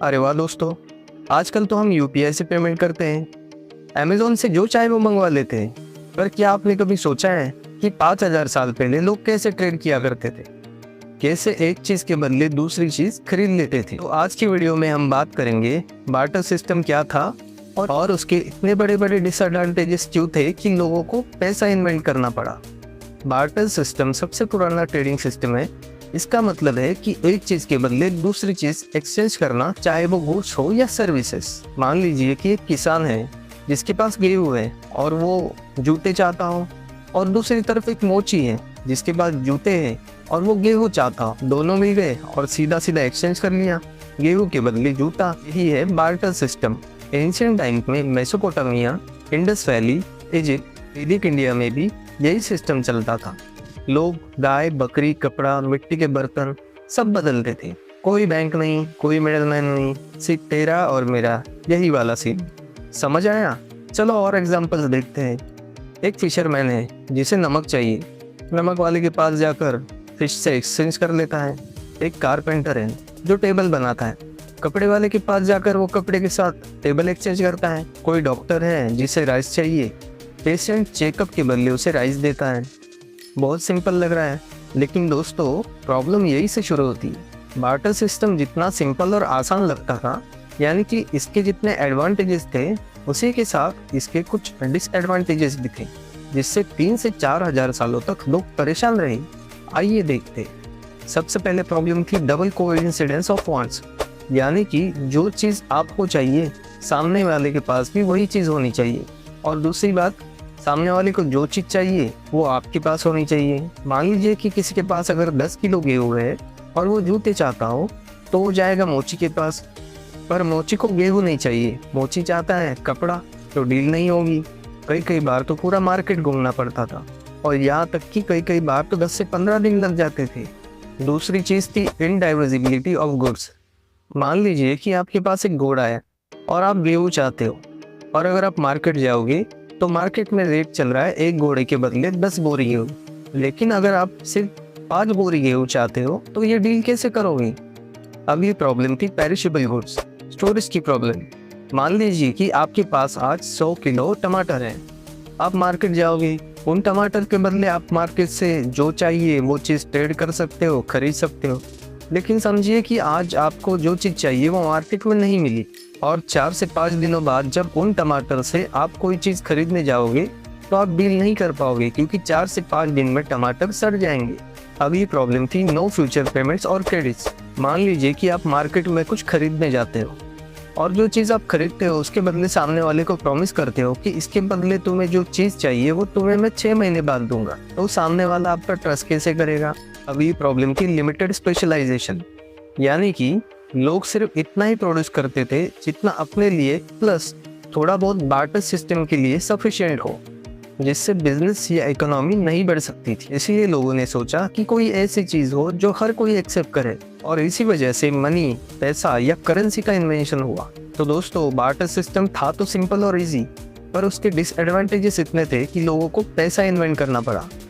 अरे वाह दोस्तों, आजकल तो हम यूपीआई से पेमेंट करते हैं, अमेज़न से जो चाहे वो मंगवा लेते हैं। पर क्या आपने कभी सोचा है कि 5000 साल पहले लोग कैसे ट्रेड किया करते थे? कैसे एक चीज़ के बदले दूसरी चीज़ खरीद लेते थे? तो आज की वीडियो में हम बात करेंगे बार्टर सिस्टम क्या था और उसके इतने बड़े बड़े डिसएडवांटेजेस क्यों थे कि लोगों को पैसा इन्वेंट करना पड़ा। बार्टर सिस्टम सबसे पुराना ट्रेडिंग सिस्टम है। इसका मतलब है कि एक चीज के बदले दूसरी चीज एक्सचेंज करना, चाहे वो गुड्स हो या सर्विसेज। मान लीजिए कि एक किसान है जिसके पास गेहूं है और वो जूते चाहता हो, और दूसरी तरफ एक मोची है जिसके पास जूते हैं और वो गेहूं चाहता हो। दोनों मिल गए और सीधा सीधा एक्सचेंज कर लिया, गेहूं के बदले जूता। यही है बार्टर सिस्टम। एंशिएंट टाइम में मेसोपोटामिया, इंडस वैली, इजिप्ट, वैदिक इंडिया में भी यही सिस्टम चलता था। लोग गाय, बकरी, कपड़ा, मिट्टी के बर्तन सब बदलते थे। कोई बैंक नहीं, कोई मिडलमैन नहीं, सिर्फ तेरा और मेरा यही वाला सीन। समझ आया? चलो और एग्जांपल्स देखते हैं। एक फिशरमैन है जिसे नमक चाहिए, नमक वाले के पास जाकर फिश से एक्सचेंज कर लेता है। एक कारपेंटर है जो टेबल बनाता है, कपड़े वाले के पास जाकर वो कपड़े के साथ टेबल एक्सचेंज करता है। कोई डॉक्टर है जिसे राइस चाहिए, पेशेंट चेकअप के बदले उसे राइस देता है। बहुत सिंपल लग रहा है, लेकिन दोस्तों प्रॉब्लम यही से शुरू होती है। बार्टर सिस्टम जितना सिंपल और आसान लगता था, यानी कि इसके जितने एडवांटेजेस थे उसी के साथ इसके कुछ डिसएडवांटेजेस भी थे, जिससे 3 से 4000 सालों तक लोग परेशान रहे। आइए देखते। सबसे पहले प्रॉब्लम थी डबल कोइंसिडेंस ऑफ वांट्स, यानी कि जो चीज़ आपको चाहिए सामने वाले के पास भी वही चीज़ होनी चाहिए। और दूसरी बात, सामने वाले को जो चीज़ चाहिए वो आपके पास होनी चाहिए। मान लीजिए कि किसी के पास अगर 10 किलो गेहूँ है और वो जूते चाहता हो, तो वो जाएगा मोची के पास। पर मोची को गेहूँ नहीं चाहिए, मोची चाहता है कपड़ा, तो डील नहीं होगी। कई बार तो पूरा मार्केट घूमना पड़ता था, और यहाँ तक कि कई बार तो 10 से 15 दिन लग जाते थे। दूसरी चीज़ थी इनडाइवर्सिबिलिटी ऑफ गुड्स। मान लीजिए कि आपके पास एक घोड़ा है और आप गेहूँ चाहते हो, और अगर आप मार्केट जाओगे तो मार्केट में रेट चल रहा है एक घोड़े के बदले 10 बोरी गेहूँ। लेकिन अगर आप सिर्फ 5 बोरी गेहूँ चाहते हो तो ये डील कैसे करोगे? अब ये प्रॉब्लम थी पेरिशेबल गुड्स, स्टोरेज की प्रॉब्लम। मान लीजिए कि आपके पास आज 100 किलो टमाटर है, आप मार्केट जाओगे, उन टमाटर के बदले आप मार्केट से जो चाहिए वो चीज़ ट्रेड कर सकते हो, खरीद सकते हो। लेकिन समझिए कि आज आपको जो चीज़ चाहिए वो मार्केट में नहीं मिली, और 4 से 5 दिनों बाद जब उन टमाटर से आप कोई चीज़ खरीदने जाओगे तो आप डील नहीं कर पाओगे, क्योंकि 4 से 5 दिन में टमाटर सड़ जाएंगे। अब ये प्रॉब्लम थी नो फ्यूचर पेमेंट्स और क्रेडिट्स। मान लीजिए कि आप मार्केट में कुछ खरीदने जाते हो, और जो चीज़ आप खरीदते हो उसके बदले सामने वाले को प्रॉमिस करते हो कि इसके बदले तुम्हें जो चीज़ चाहिए वो तुम्हें मैं 6 महीने बाद दूंगा, तो सामने वाला आपका ट्रस्ट कैसे करेगा? अब ये प्रॉब्लम थी लिमिटेड स्पेशलाइजेशन, यानी कि लोग सिर्फ इतना ही प्रोड्यूस करते थे जितना अपने लिए प्लस थोड़ा बहुत बार्टर सिस्टम के लिए सफिशिएंट हो, जिससे बिजनेस या इकोनॉमी नहीं बढ़ सकती थी। इसीलिए लोगों ने सोचा कि कोई ऐसी चीज़ हो जो हर कोई एक्सेप्ट करे, और इसी वजह से मनी, पैसा या करेंसी का इन्वेंशन हुआ। तो दोस्तों बार्टर सिस्टम था तो सिंपल और इजी, पर उसके डिसएडवांटेजेस इतने थे कि लोगों को पैसा इन्वेंट करना पड़ा।